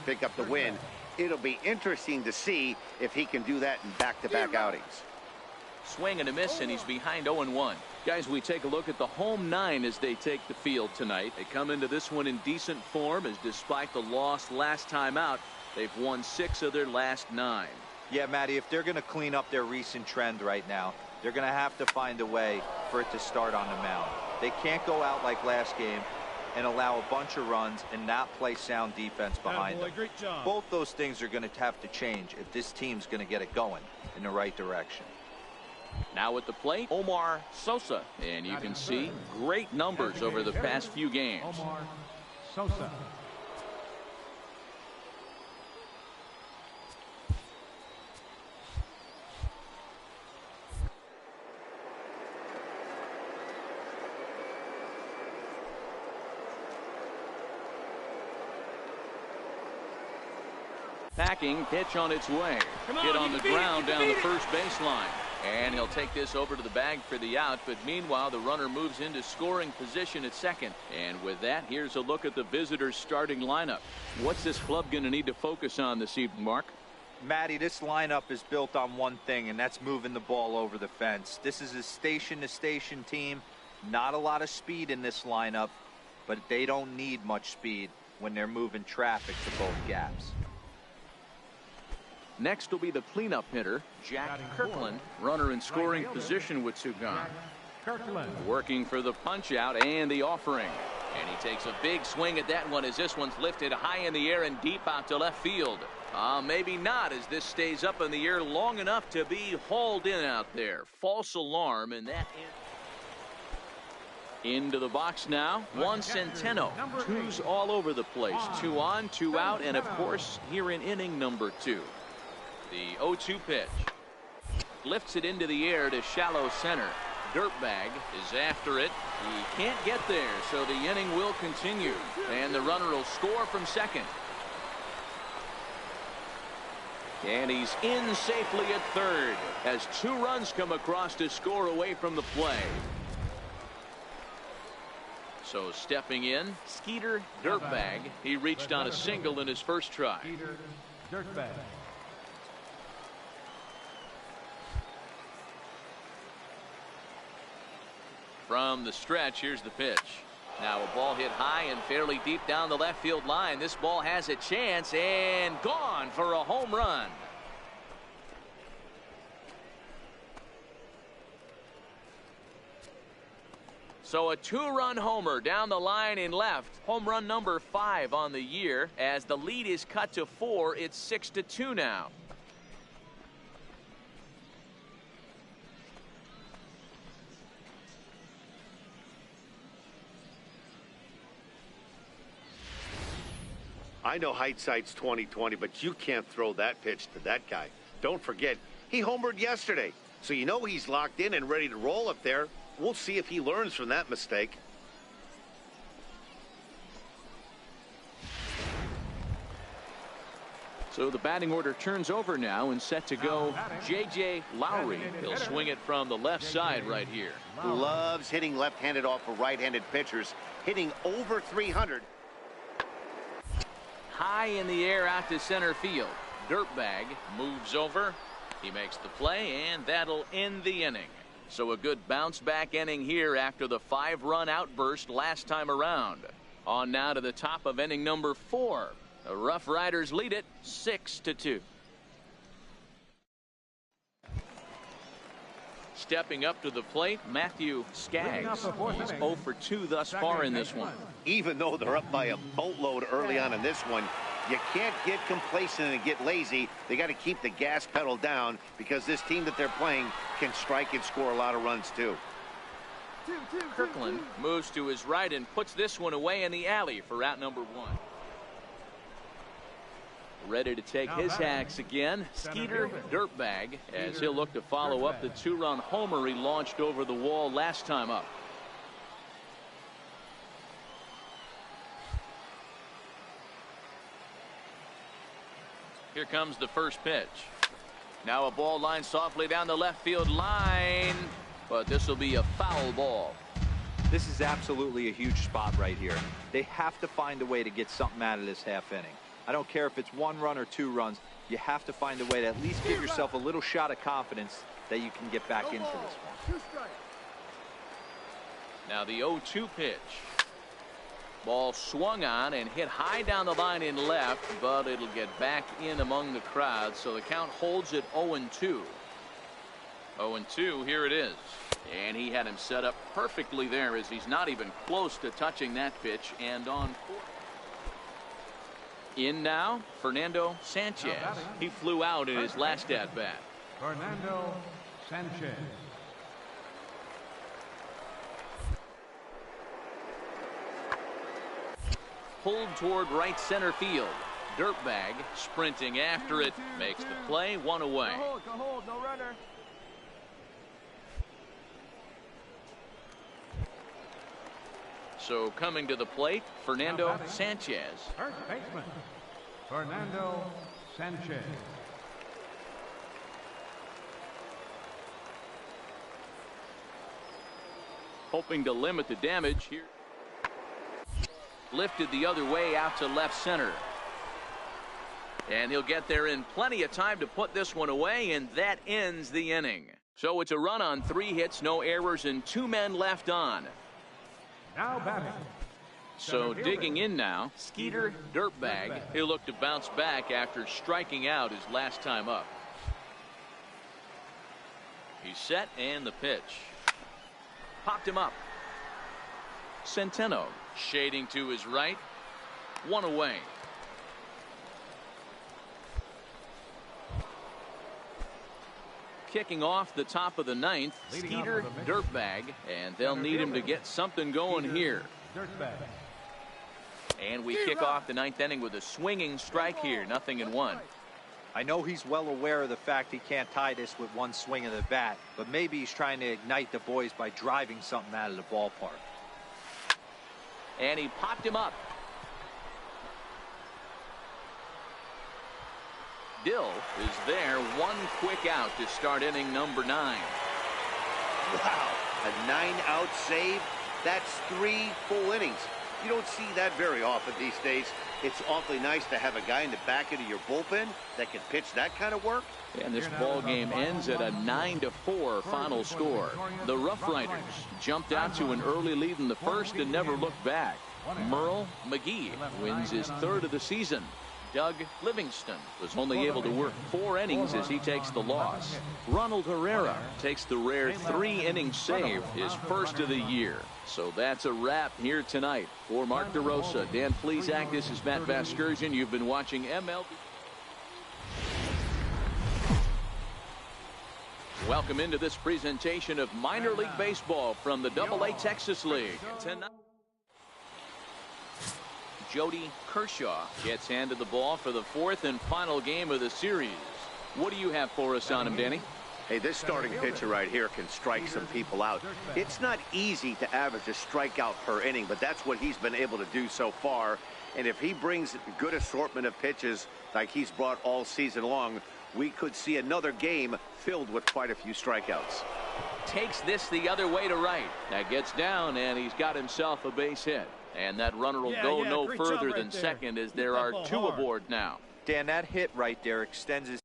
pick up the win. It'll be interesting to see if he can do that in back-to-back outings. Swing and a miss, and he's behind 0-1. Guys, we take a look at the home 9 as they take the field tonight. They come into this one in decent form, as despite the loss last time out, they've won 6 of their last 9. Yeah, Matty, if they're going to clean up their recent trend right now, they're going to have to find a way for it to start on the mound. They can't go out like last game and allow a bunch of runs and not play sound defense behind them. Great job. Both those things are going to have to change if this team's going to get it going in the right direction. Now at the plate, Omar Sosa. And you can see great numbers over the past few games. Omar Sosa. Packing pitch on its way. Get on the ground down the first baseline. And he'll take this over to the bag for the out. But meanwhile, the runner moves into scoring position at second. And with that, here's a look at the visitors' starting lineup. What's this club going to need to focus on this evening, Mark? Matty, this lineup is built on one thing, and that's moving the ball over the fence. This is a station-to-station team. Not a lot of speed in this lineup, but they don't need much speed when they're moving traffic to both gaps. Next will be the cleanup hitter, Jack Kirkland, runner in scoring position with two gone. Working for the punch out and the offering. And he takes a big swing at that one as this one's lifted high in the air and deep out to left field. Maybe not, as this stays up in the air long enough to be hauled in out there. False alarm, and that into the box now. Juan Centeno. Twos all over the place. 2 on, 2 out, and of course here in inning number 2. The 0-2 pitch. Lifts it into the air to shallow center. Dirtbag is after it. He can't get there, so the inning will continue. And the runner will score from second. And he's in safely at third as 2 runs come across to score away from the play. So stepping in, Skeeter Dirtbag. He reached on a single in his first try. Dirtbag. From the stretch, here's the pitch. Now a ball hit high and fairly deep down the left field line. This ball has a chance and gone for a home run. So a 2-run homer down the line in left. Home run number 5 on the year. As the lead is cut to 4, it's 6-2 now. I know hindsight's 20/20, but you can't throw that pitch to that guy. Don't forget, he homered yesterday, so you know he's locked in and ready to roll up there. We'll see if he learns from that mistake. So the batting order turns over now and set to go J.J. Lowry. He'll swing it from the left side right here. Loves hitting left-handed off of right-handed pitchers, hitting over 300. High in the air out to center field. Dirtbag moves over. He makes the play, and that'll end the inning. So a good bounce-back inning here after the 5-run outburst last time around. On now to the top of inning number 4. The Rough Riders lead it 6-2. Stepping up to the plate, Matthew Skaggs. He's 0 for 2 thus far in this one. Even though they're up by a boatload early on in this one, you can't get complacent and get lazy. They got to keep the gas pedal down because this team that they're playing can strike and score a lot of runs too. Kirkland moves to his right and puts this one away in the alley for out number 1. Ready to take his hacks again, Skeeter Dirtbag, as he'll look to follow up the 2-run homer he launched over the wall last time up. Here comes the first pitch. Now a ball lined softly down the left field line, but this will be a foul ball. This is absolutely a huge spot right here. They have to find a way to get something out of this half inning. I don't care if it's 1 run or 2 runs. You have to find a way to at least give yourself a little shot of confidence that you can get back into this one. Now the 0-2 pitch. Ball swung on and hit high down the line in left, but it'll get back in among the crowd, so the count holds at 0-2. 0-2, here it is. And he had him set up perfectly there, as he's not even close to touching that pitch. And on fourth. In now, Fernando Sanchez. He flew out in his last at bat. Fernando Sanchez. Pulled toward right center field. Dirtbag sprinting after it, makes the play, 1 away. Go hold, no runner. So coming to the plate, Fernando Sanchez. First baseman, Fernando Sanchez. Hoping to limit the damage here. Lifted the other way out to left center. And he'll get there in plenty of time to put this one away, and that ends the inning. So it's a run on 3 hits, no errors, and 2 men left on. Now batting. So digging in now, Skeeter Dirtbag. He'll look to bounce back after striking out his last time up. He's set, and the pitch. Popped him up. Centeno shading to his right. 1 away. Kicking off the top of the 9th, Skeeter Dirtbag, and they'll need him to get something going here. And we kick off the 9th inning with a swinging strike here, 0-1. I know he's well aware of the fact he can't tie this with 1 swing of the bat, but maybe he's trying to ignite the boys by driving something out of the ballpark. And he popped him up. Dill is there, 1 quick out to start inning number 9. Wow, a 9-out save. That's 3 full innings. You don't see that very often these days. It's awfully nice to have a guy in the back end of your bullpen that can pitch that kind of work. And this ball game ends at a 9-4 final score. The Rough Riders jumped out to an early lead in the first and never looked back. Merle McGee wins his 3rd of the season. Doug Livingston was only able to work 4 innings as he takes the loss. Ronald Herrera takes the rare 3-inning save, his 1st of the year. So that's a wrap here tonight. For Mark DeRosa, Dan Plesac, this is Matt Vasgersian. You've been watching MLB. Welcome into this presentation of minor league baseball from the AA Texas League. Tonight, Jody Kershaw gets handed the ball for the 4th and final game of the series. What do you have for us on him, Danny? Hey, this starting pitcher right here can strike some people out. It's not easy to average a strikeout per inning, but that's what he's been able to do so far. And if he brings a good assortment of pitches like he's brought all season long, we could see another game filled with quite a few strikeouts. Takes this the other way to right. That gets down, and he's got himself a base hit. And that runner will go no further than second, as there are 2 aboard now. Dan, that hit right there extends his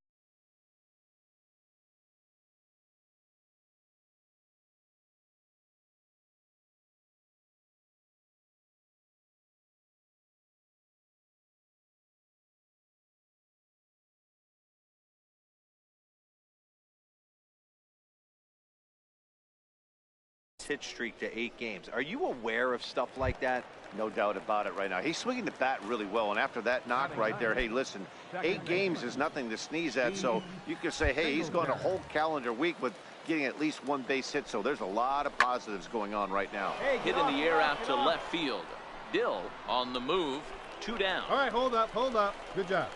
hit streak to 8 games. Are you aware of stuff like that? No doubt about it right now. He's swinging the bat really well, and after that knock right there, hey, listen, 8 games is nothing to sneeze at, so you can say, hey, he's gone a whole calendar week with getting at least 1 base hit, so there's a lot of positives going on right now. Hit in the air out to left field. Dill on the move, 2 down. All right, hold up. Good job.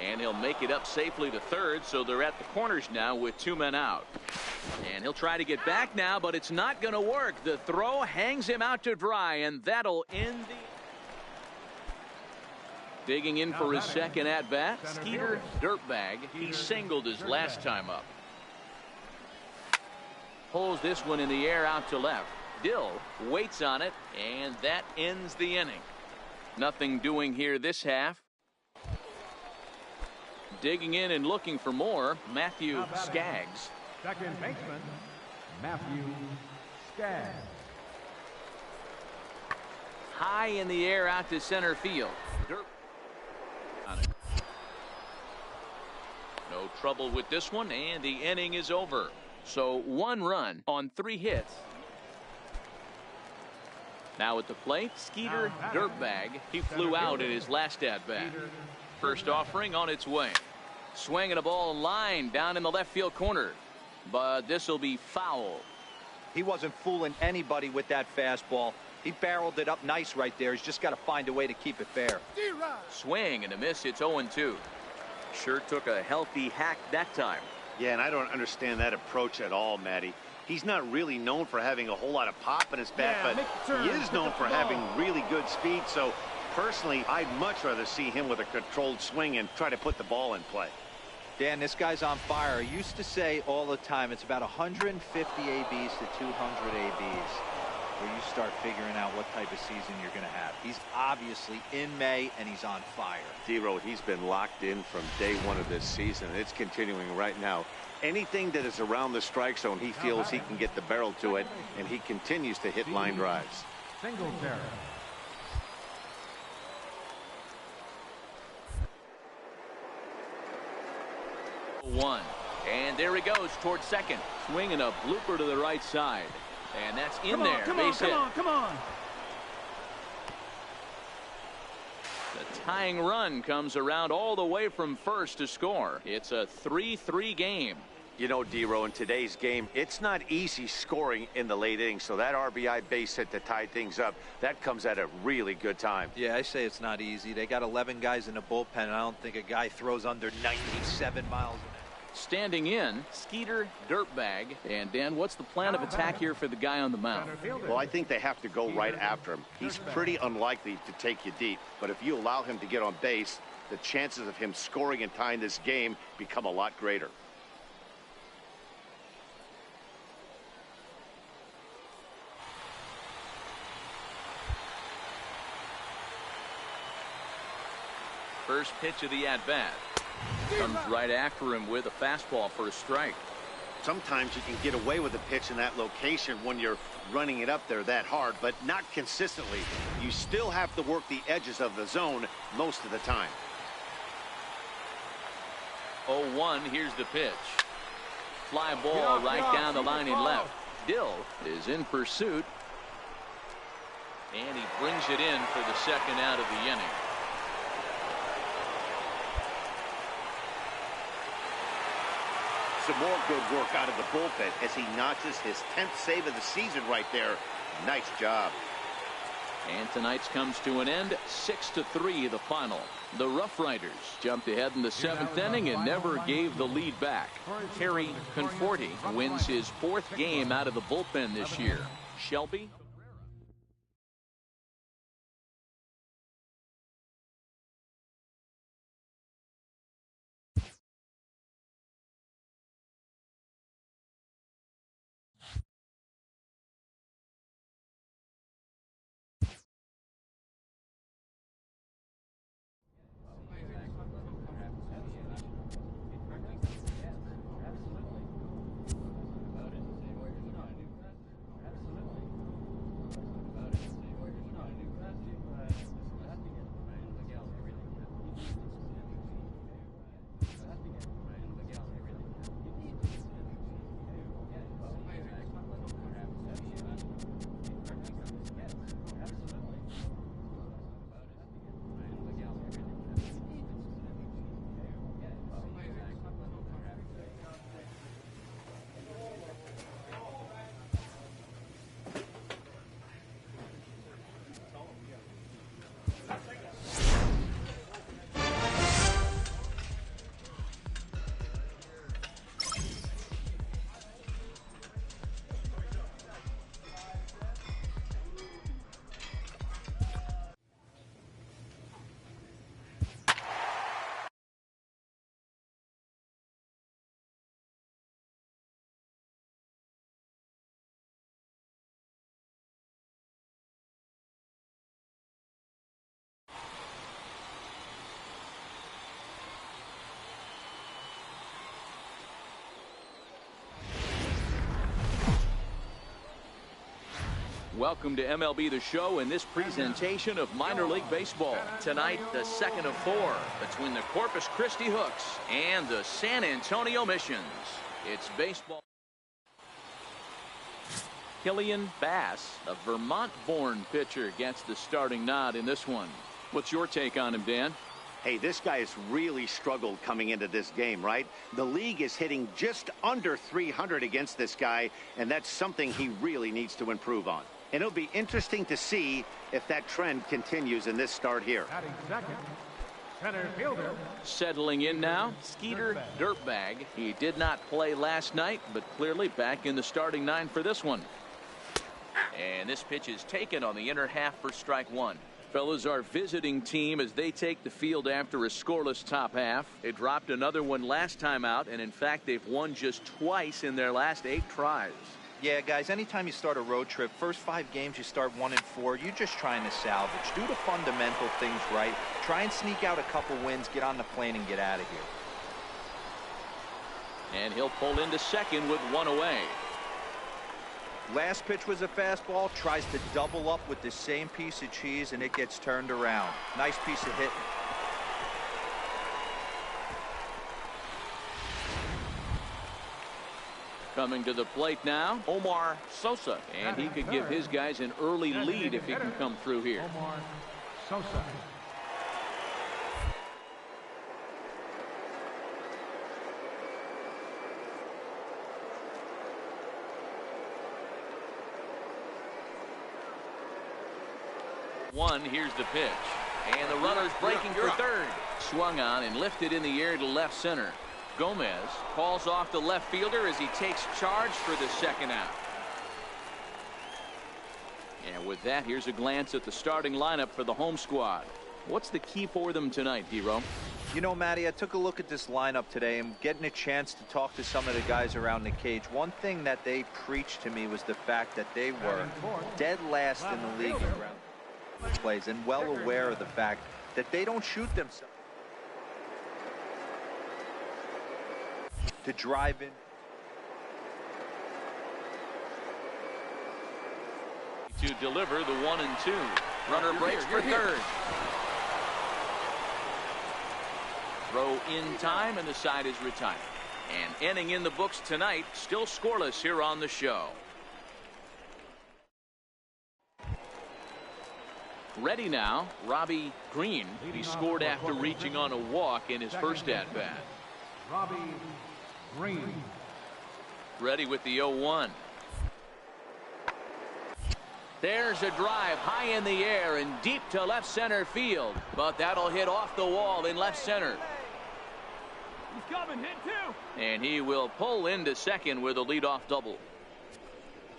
And he'll make it up safely to 3rd, so they're at the corners now with 2 men out. And he'll try to get back now, but it's not going to work. The throw hangs him out to dry, and that'll end the... Digging in for his 2nd at-bat, Skeeter Dirtbag. He singled his last time up. Pulls this one in the air out to left. Dill waits on it, and that ends the inning. Nothing doing here this half. Digging in and looking for more, Matthew Skaggs. Second baseman, Matthew Skaggs. High in the air out to center field. On it. No trouble with this one, and the inning is over. So 1 run on 3 hits. Now at the plate, Skeeter Dirtbag. He flew out in his last at-bat. First offering on its way. Swinging a ball line down in the left field corner. But this will be foul. He wasn't fooling anybody with that fastball. He barreled it up nice right there. He's just got to find a way to keep it fair. Swing and a miss. It's 0-2. Sure took a healthy hack that time. Yeah, and I don't understand that approach at all, Matty. He's not really known for having a whole lot of pop in his bat, but he is known for having really good speed. So personally, I'd much rather see him with a controlled swing and try to put the ball in play. Dan, this guy's on fire. I used to say all the time, it's about 150 ABs to 200 ABs where you start figuring out what type of season you're going to have. He's obviously in May, and he's on fire. D-Row, he's been locked in from day one of this season. It's continuing right now. Anything that is around the strike zone, he feels he can get the barrel to it, and he continues to hit line drives. Singletary. One. And there he goes towards second. Swinging a blooper to the right side. And that's in there. Base hit. Come on. The tying run comes around all the way from first to score. It's a 3-3 game. You know, D-Row, in today's game, it's not easy scoring in the late innings, so that RBI base hit to tie things up, that comes at a really good time. Yeah, I say it's not easy. They got 11 guys in the bullpen, and I don't think a guy throws under 97 miles an hour. Standing in, Skeeter Dirtbag. And Dan, what's the plan of attack here for the guy on the mound? Well, I think they have to go right after him. He's pretty unlikely to take you deep, but if you allow him to get on base, the chances of him scoring and tying this game become a lot greater. First pitch of the at-bat. Comes right after him with a fastball for a strike. Sometimes you can get away with a pitch in that location when you're running it up there that hard, but not consistently. You still have to work the edges of the zone most of the time. 0-1, here's the pitch. Fly ball right down the line and left. Dill is in pursuit. And he brings it in for the second out of the inning. Some more good work out of the bullpen as he notches his 10th save of the season right there. Nice job. And tonight's comes to an end. 6-3 the final. The Rough Riders jumped ahead in the 7th inning and never gave the lead back. Terry Conforti wins his 4th game out of the bullpen this year. Shelby Welcome to MLB The Show and this presentation of minor league baseball. Tonight, the second of 4 between the Corpus Christi Hooks and the San Antonio Missions. It's baseball. Killian Bass, a Vermont-born pitcher, gets the starting nod in this one. What's your take on him, Dan? Hey, this guy has really struggled coming into this game, right? The league is hitting just under 300 against this guy, and that's something he really needs to improve on. And it'll be interesting to see if that trend continues in this start here. Batting second, center fielder. Settling in now, Skeeter Dirtbag. He did not play last night, but clearly back in the starting 9 for this one. And this pitch is taken on the inner half for strike 1. Fellas, our visiting team as they take the field after a scoreless top half. They dropped another one last time out, and in fact they've won just twice in their last 8 tries. Yeah, guys, anytime you start a road trip, first 5 games you start 1-4, you're just trying to salvage. Do the fundamental things right. Try and sneak out a couple wins, get on the plane and get out of here. And he'll pull into second with 1 away. Last pitch was a fastball, tries to double up with the same piece of cheese, and it gets turned around. Nice piece of hitting. Coming to the plate now, Omar Sosa, and he could give his guys an early lead if he can come through here. Omar Sosa. Here's the pitch. And the runner's breaking for third. Swung on and lifted in the air to left center. Gomez calls off the left fielder as he takes charge for the second out. And with that, here's a glance at the starting lineup for the home squad. What's the key for them tonight, Hero? You know, Matty, I took a look at this lineup today and getting a chance to talk to some of the guys around the cage. One thing that they preached to me was the fact that they were dead last in the league in ground plays and well aware of the fact that they don't shoot themselves to drive in. To deliver the 1-2. Runner breaks for third. Throw in time and the side is retired. And inning in the books tonight, still scoreless here on the show. Ready now, Robbie Green. He scored after reaching on a walk in his first at-bat. Robbie Green. Ready with the 0-1. There's a drive high in the air and deep to left center field, but that'll hit off the wall in left center. He's coming, hit 2. And he will pull into second with a leadoff double.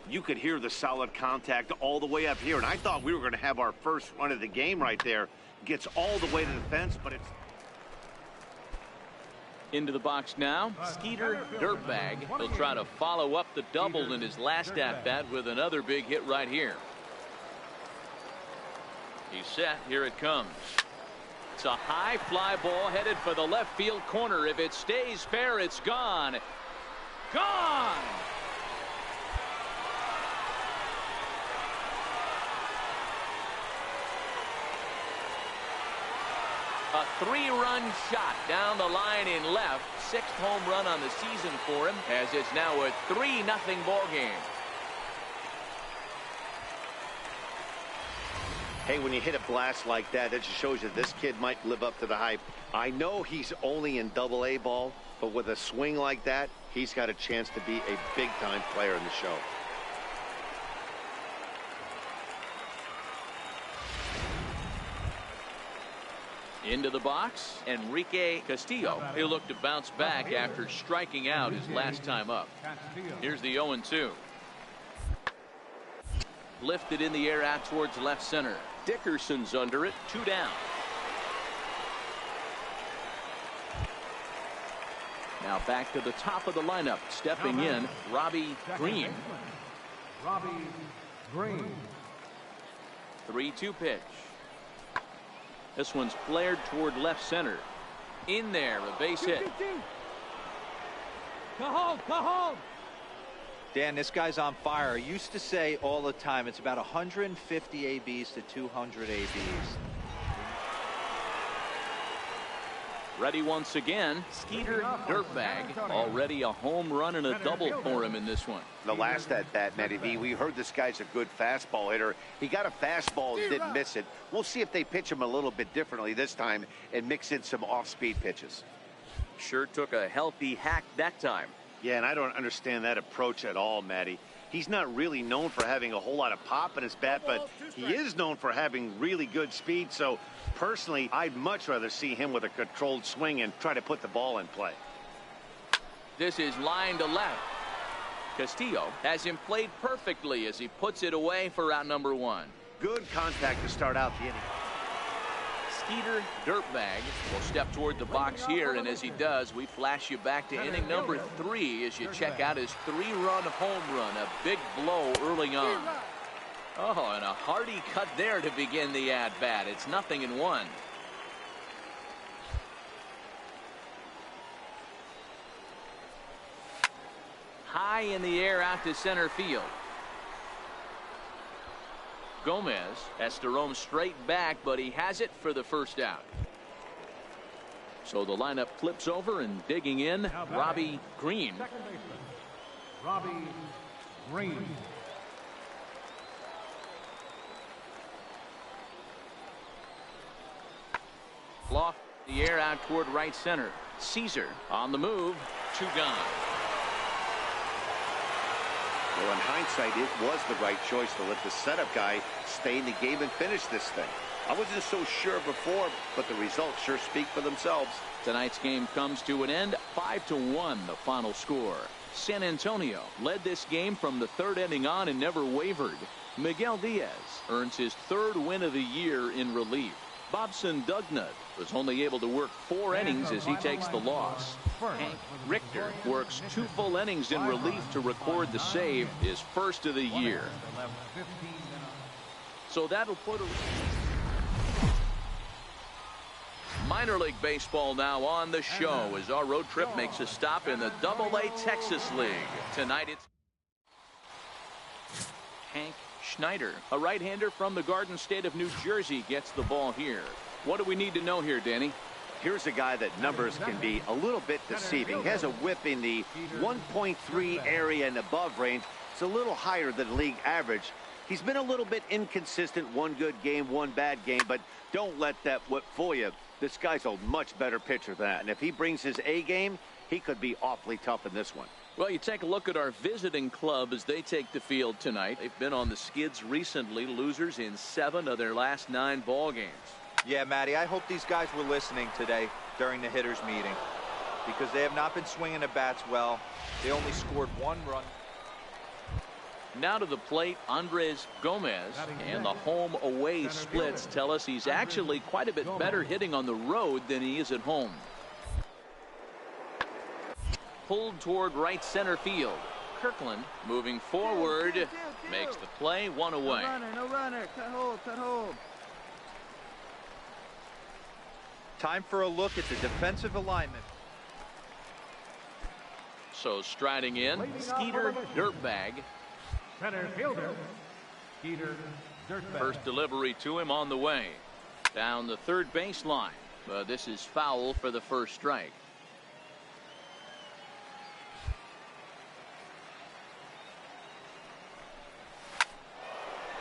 You could hear the solid contact all the way up here, and I thought we were going to have our first run of the game right there. Gets all the way to the fence, but it's into the box now. Skeeter Dirtbag. He'll try to follow up the double in his last at-bat with another big hit right here. He's set. Here it comes. It's a high fly ball headed for the left field corner. If it stays fair, it's gone. Gone! A 3-run shot down the line in left. 6th home run on the season for him, as it's now a 3-0 ball game. Hey, when you hit a blast like that, that just shows you this kid might live up to the hype. I know he's only in Double-A ball, but with a swing like that, he's got a chance to be a big-time player in the show. Into the box, Enrique Castillo. He'll look to bounce back after striking out his last time up. Here's the 0-2. Lifted in the air out towards left center. Dickerson's under it. 2 down. Now back to the top of the lineup. Stepping in, Robbie Green. Robbie Green. 3-2 pitch. This one's flared toward left center. In there, a base hit. Go home, go home. Dan, this guy's on fire. I used to say all the time it's about 150 ABs to 200 ABs. Ready once again. Skeeter Dirtbag. Already a home run and a double for him in this one. The last at bat, Matty V, we heard this guy's a good fastball hitter. He got a fastball and didn't miss it. We'll see if they pitch him a little bit differently this time and mix in some off-speed pitches. Sure took a healthy hack that time. Yeah, and I don't understand that approach at all, Matty. He's not really known for having a whole lot of pop in his bat, but he is known for having really good speed. So, personally, I'd much rather see him with a controlled swing and try to put the ball in play. This is line to left. Castillo has him played perfectly as he puts it away for out number 1. Good contact to start out the inning. Skeeter Dirtbag will step toward the box here, and as he does, we flash you back to inning number 3 as you check out his 3-run home run, a big blow early on. Oh, and a hearty cut there to begin the at-bat. It's 0-1. High in the air out to center field. Gomez has to roam straight back, but he has it for the first out. So the lineup flips over, and digging in, Robbie Green. Second baseman, Robbie Green. Loft the air out toward right center. Caesar on the move. 2 gone. Well, in hindsight, it was the right choice to let the setup guy stay in the game and finish this thing. I wasn't so sure before, but the results sure speak for themselves. Tonight's game comes to an end. 5-1 the final score. San Antonio led this game from the 3rd inning on and never wavered. Miguel Diaz earns his 3rd win of the year in relief. Bobson Dugnut was only able to work 4 innings as he takes the loss. Hank Richter works 2 full innings in relief to record the save, his 1st of the year. So that'll put a minor league baseball now on the show as our road trip makes a stop in the AA Texas League. Tonight it's Hank Schneider, a right-hander from the Garden State of New Jersey, gets the ball here. What do we need to know here, Danny? Here's a guy that numbers can be a little bit deceiving. He has a whip in the 1.3 area and above range. It's a little higher than league average. He's been a little bit inconsistent. 1 good game, 1 bad game, but don't let that whip fool you. This guy's a much better pitcher than that, and if he brings his A game, he could be awfully tough in this one. Well, you take a look at our visiting club as they take the field tonight. They've been on the skids recently, losers in 7 of their last 9 ball games. Yeah, Matty, I hope these guys were listening today during the hitters meeting, because they have not been swinging the bats well. They only scored 1 run. Now to the plate, Andres Gomez, and the home away splits tell us he's actually quite a bit better hitting on the road than he is at home. Pulled toward right center field. Kirkland moving forward, makes the play, 1 away. No runner, cut hold. Time for a look at the defensive alignment. So striding in, Skeeter Dirtbag. Center fielder, Skeeter Dirtbag. First delivery to him on the way. Down the 3rd baseline. But this is foul for the first strike.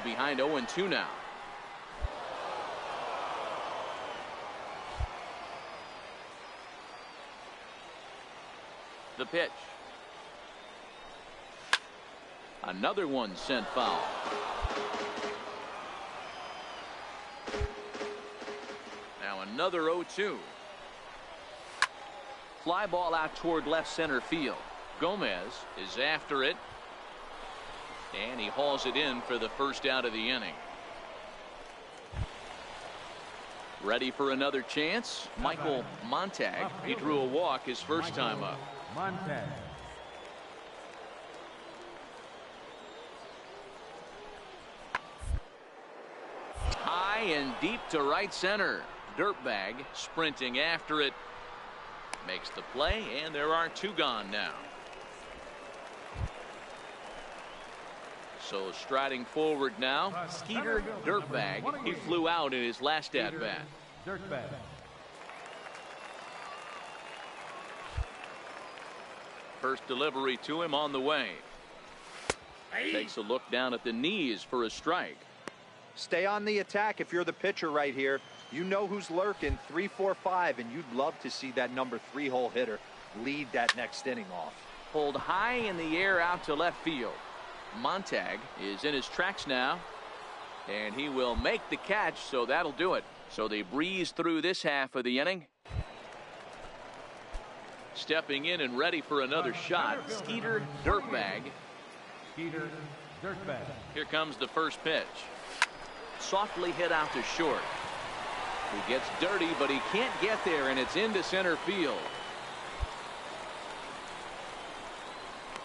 Behind 0-2 now. The pitch. Another one sent foul. Now another 0-2. Fly ball out toward left center field. Gomez is after it. And he hauls it in for the first out of the inning. Ready for another chance? Michael Montag. He drew a walk his first time up. Montag. High and deep to right center. Dirtbag sprinting after it. Makes the play, and there are 2 gone now. So striding forward now, Skeeter Dirtbag. He flew out in his last at-bat. Dirtbag. First delivery to him on the way. Takes a look down at the knees for a strike. Stay on the attack if you're the pitcher right here. You know who's lurking, 3, 4, 5, and you'd love to see that number 3-hole hitter lead that next inning off. Pulled high in the air out to left field. Montag is in his tracks now, and he will make the catch, so that'll do it. So they breeze through this half of the inning. Stepping in and ready for another shot, Skeeter Dirtbag. Skeeter Dirtbag. Here comes the first pitch. Softly hit out to short. He gets dirty, but he can't get there, and it's into center field.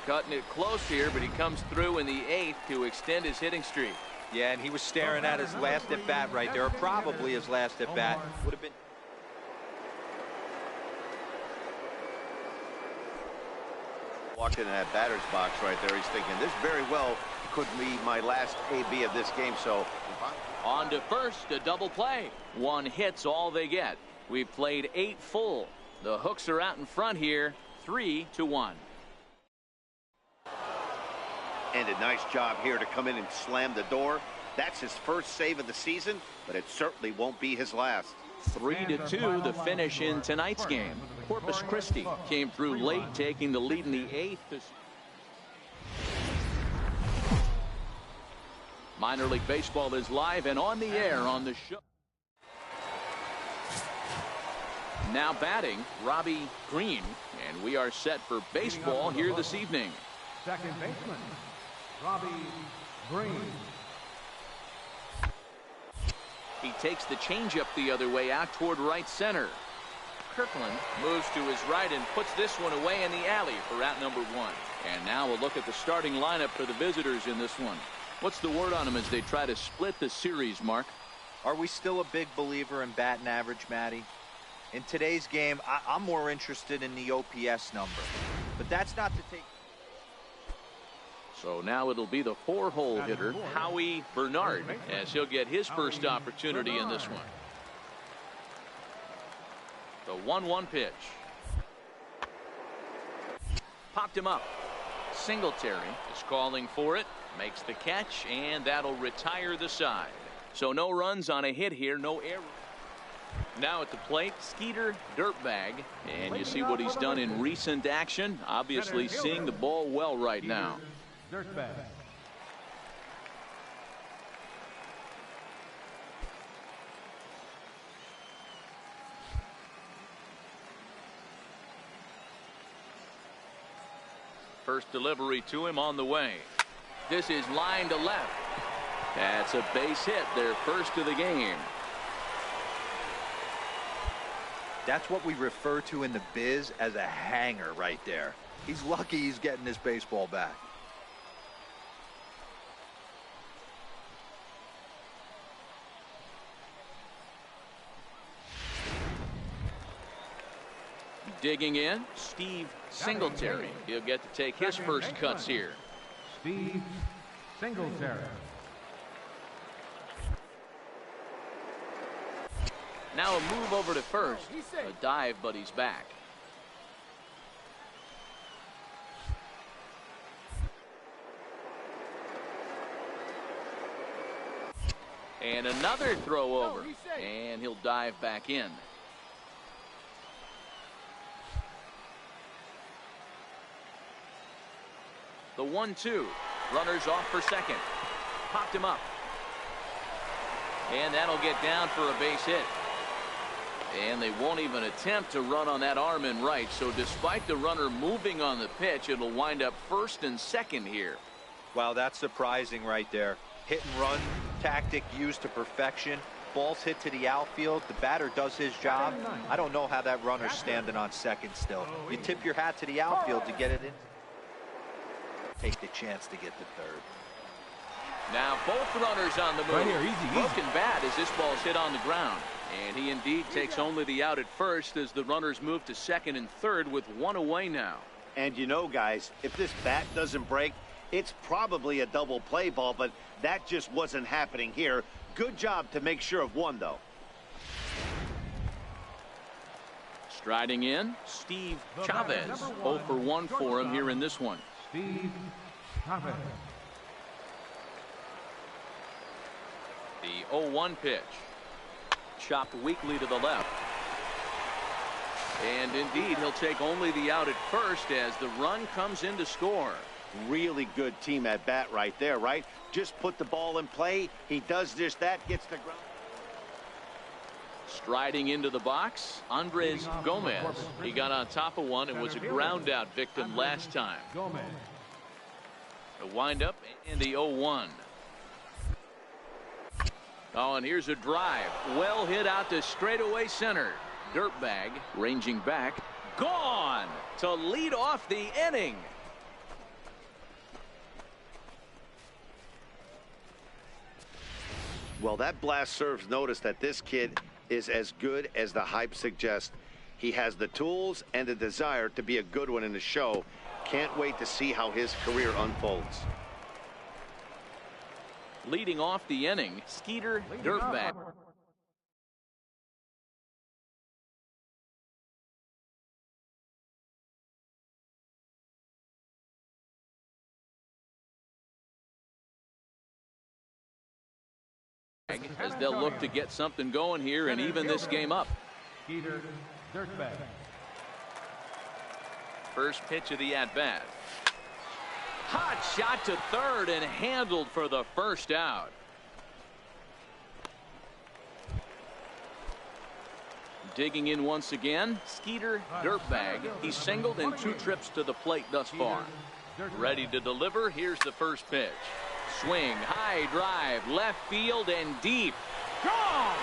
Cutting it close here, but he comes through in the 8th to extend his hitting streak. Yeah, and he was staring at his last at bat right there, or probably his last at bat. Would have been. Walked in that batter's box right there. He's thinking this very well could be my last AB of this game. So on to first, a double play. 1 hit's all they get. We've played 8 full. The Hooks are out in front here, 3-1. And a nice job here to come in and slam the door. That's his first save of the season, but it certainly won't be his last. 3-2 the finish in tonight's game. Corpus Christi came through late, taking the lead in the 8th. Minor League Baseball is live and on the air on the show. Now batting, Robbie Green, and we are set for baseball here this evening. Second baseman, Robbie Green. He takes the changeup the other way out toward right center. Kirkland moves to his right and puts this one away in the alley for out number 1. And now we'll look at the starting lineup for the visitors in this one. What's the word on them as they try to split the series, Mark? Are we still a big believer in batting average, Matty? In today's game, I'm more interested in the OPS number. But that's not to take. So now it'll be the 4-hole hitter, Howie Bernard, as he'll get his first opportunity in this one. The 1-1 pitch. Popped him up. Singletary is calling for it, makes the catch, and that'll retire the side. So no runs on a hit here, no error. Now at the plate, Skeeter Dirtbag, and you see what he's done in recent action. Obviously seeing the ball well right now. Dirtbag. First delivery to him on the way. This is line to left. That's a base hit, their first of the game. That's what we refer to in the biz as a hanger right there. He's lucky he's getting this baseball back. Digging in, Steve Singletary. He'll get to take his first cuts here. Steve Singletary. Now a move over to first. A dive, but he's back. And another throw over. And he'll dive back in. The 1-2. Runners off for second. Popped him up. And that'll get down for a base hit. And they won't even attempt to run on that arm in right. So despite the runner moving on the pitch, it'll wind up first and second here. Wow, that's surprising right there. Hit and run tactic used to perfection. Ball's hit to the outfield. The batter does his job. I don't know how that runner's standing on second still. You tip your hat to the outfield to get it in. Take the chance to get to third. Now both runners on the move. Right here, easy. Broken bat as this ball's hit on the ground. And he indeed takes only the out at first as the runners move to second and third with 1 away now. And you know, guys, if this bat doesn't break, It's probably a double play ball, but that just wasn't happening here. Good job to make sure of one, though. Striding in, Steve Chavez. 0 for 1 for him here in this one. Steve Chavez. The 0-1 pitch. Chopped weakly to the left. And indeed, he'll take only the out at first as the run comes in to score. Really good team at bat right there, right? Just put the ball in play. He does just that, gets the ground. Striding into the box, Andres Gomez. He got on top of one and was a ground out victim last time. The windup and the 0-1. Oh, and here's a drive. Well hit out to straightaway center. Dirtbag ranging back. Gone to lead off the inning. Well, that blast serves notice that this kid is as good as the hype suggests. He has the tools and the desire to be a good one in the show. Can't wait to see how his career unfolds. Leading off the inning, Skeeter Dirtbag. As they'll look to get something going here and even this game up. Skeeter Dirtbag. First pitch of the at-bat. Hot shot to third and handled for the first out. Digging in once again, Skeeter Dirtbag. He's singled in 2 trips to the plate thus far. Ready to deliver. Here's the first pitch. Swing, high drive, left field and deep. Gone!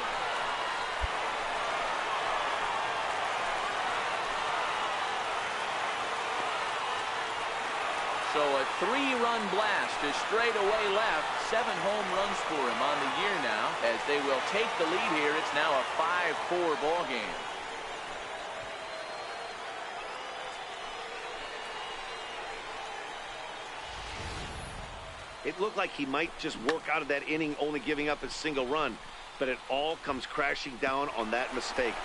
So a 3-run blast to straightaway left. 7 home runs for him on the year now. As they will take the lead here, it's now a 5-4 ball game. It looked like he might just work out of that inning only giving up a single run, but it all comes crashing down on that mistake.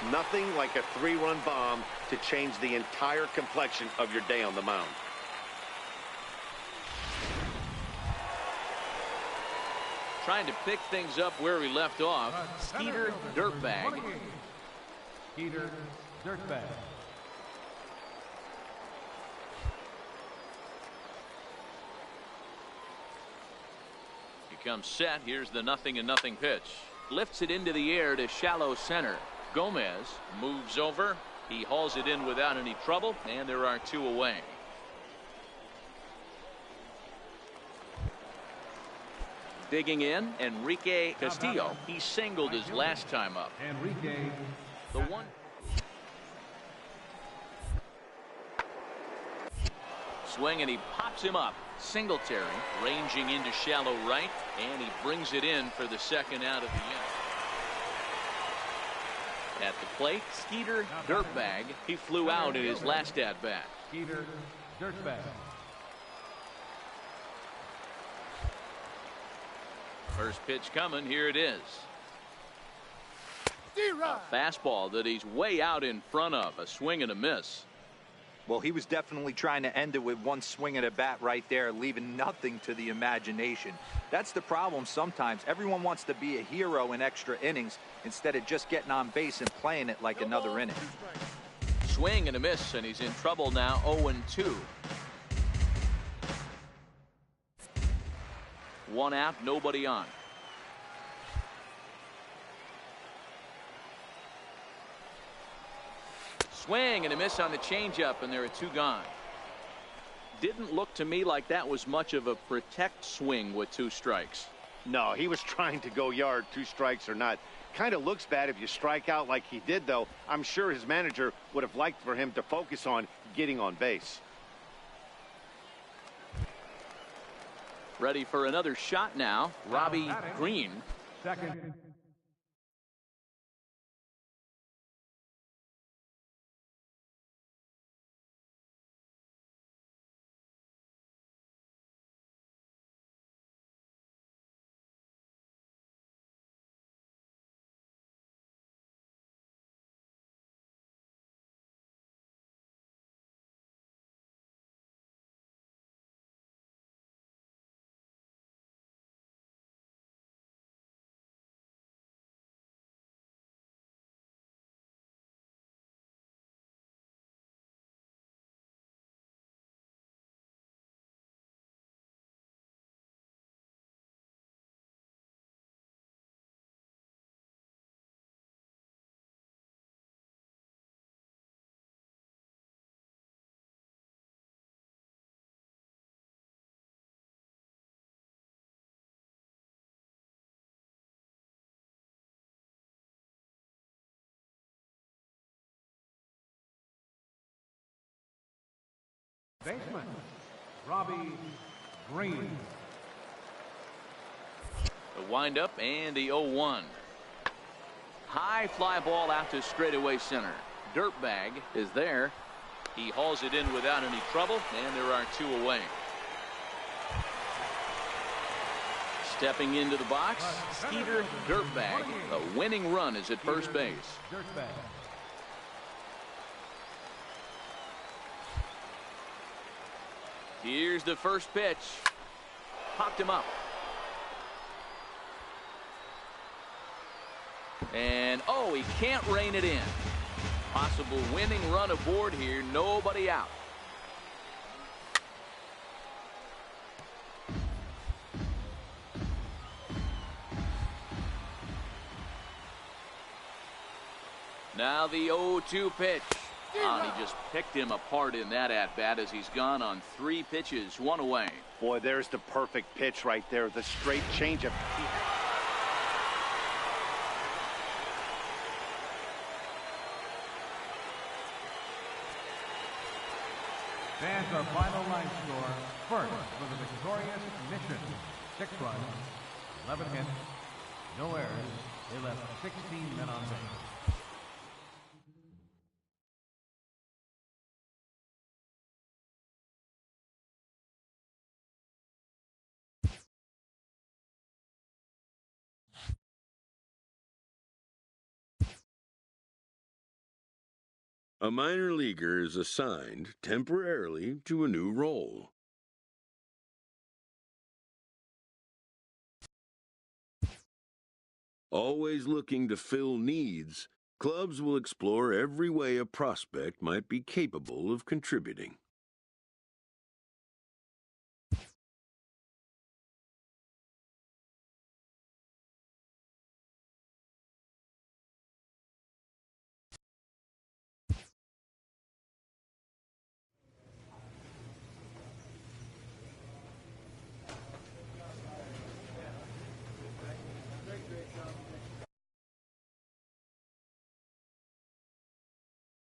Nothing like a 3-run bomb to change the entire complexion of your day on the mound. Trying to pick things up where we left off. Skeeter Dirtbag. Skeeter Dirtbag. Comes set. Here's the 0-0 pitch. Lifts it into the air to shallow center. Gomez moves over. He hauls it in without any trouble, and there are 2 away. Digging in, Enrique Castillo. He singled his last time up. Enrique. The one. Swing, and he pops him up. Singletary ranging into shallow right, and he brings it in for the second out of the inning. At the plate, Skeeter Dirtbag. He flew out in his last at-bat. Skeeter Dirtbag. First pitch coming. Here it is. A fastball that he's way out in front of. A swing and a miss. Well, he was definitely trying to end it with one swing at a bat right there, leaving nothing to the imagination. That's the problem sometimes. Everyone wants to be a hero in extra innings instead of just getting on base and playing it like another inning. Swing and a miss, and he's in trouble now. 0-2. 1 out, nobody on. Swing and a miss on the changeup, and there are 2 gone. Didn't look to me like that was much of a protect swing with 2 strikes. No, he was trying to go yard, 2 strikes or not. Kind of looks bad if you strike out like he did, though. I'm sure his manager would have liked for him to focus on getting on base. Ready for another shot now. Robbie Green. Second. Baseman, Robbie Green. The windup and the 0-1. High fly ball out to straightaway center. Dirtbag is there. He hauls it in without any trouble, and there are 2 away. Stepping into the box, Skeeter Dirtbag. The winning run is at first base. Dirtbag. Here's the first pitch. Popped him up. And, oh, he can't rein it in. Possible winning run aboard here. Nobody out. Now the 0-2 pitch. And he just picked him apart in that at-bat as he's gone on 3 pitches, 1 away. Boy, there's the perfect pitch right there. The straight changeup. Fans, our final line score. First for the victorious Mission. 6 runs, 11 hits, no errors. They left 16 men on base. A minor leaguer is assigned temporarily to a new role. Always looking to fill needs, clubs will explore every way a prospect might be capable of contributing.